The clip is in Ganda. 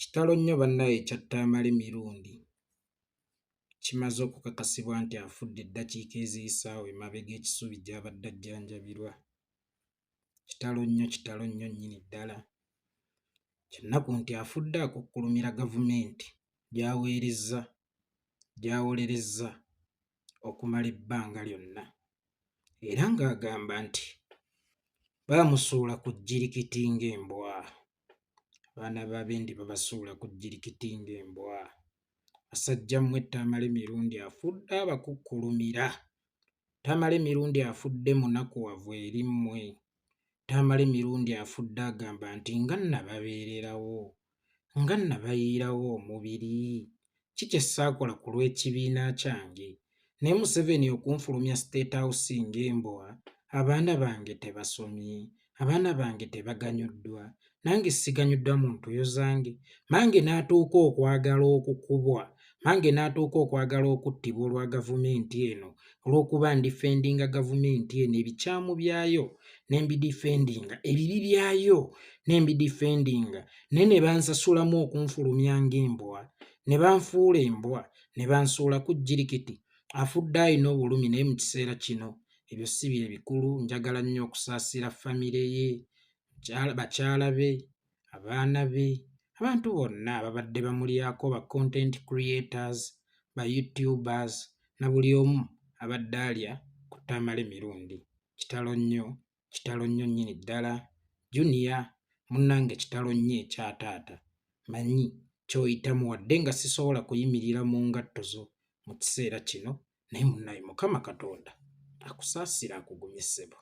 Kitalo nnyo bannaye Kyattaamale Mirundi. Kimaze okukakasibwa nti afudde eddakiika eziyisaawo emabega ekisubi gy'abadde ajjanjabirwa. Kitalo nnyo nnyini ddala. Kyennaku nti afudde akukkulumira gavumenti gy'awolerezza okumala ebbanga lyonna. Era ng'agamba nti baamusuula ku jjirikiti ng'embwa. Abaana b'abendi babasuula ku jjirikiti ng'embwa. Basajja mmwe Ttaamale Mirundi afudde abakukkulumira. Ttaamale Mirundi afudde munakuwavu eri mmwe. Ttaamale Mirundi afudde agamba nti nga nababeererawo, nga nabayiirawo omubiri, ki kye ssaakola ku lw'ekibiina kyange, ne Museveni okunfulumya State House ng'embwa, abaana bange tebasomye, abaana bange tebaganyuddwa, nange siganyuddwa mu ntuuyo zange, mange n'atuuka okwagala okukubwa, mange n'atuuka okwagala okuttibwa olwa gavumenti eno, olw'okuba ndifendinga gavumenti eno ebikyamu byayo, ne mbidifendinga ebibi byayo, ne mbidifendinga naye ne bansasulamu okunfulumya ng'embwa, ne banfuula embwa, ne bansuula ku jjirikiti. Afudde alina obulumi naye mu kiseera kino ebyo si bye bikulu. Njagala nnyo okusaasira famire ye, bakyala be, abaana be, abantu bonna ababadde bamulyako, ba content creators, ba YouTubers na buli omu abadde alya ku Ttaamale Mirundi. Kitalo nnyo nnyini ddala. Junior munnange, kitalo nnyo ekya taata. Manyi ky'oyitamu wadde nga sisobola kuyimirira mu ngatto zo mu kiseera kino, naye munnaye Mukama Katonda akusaasira akugumye ssebo.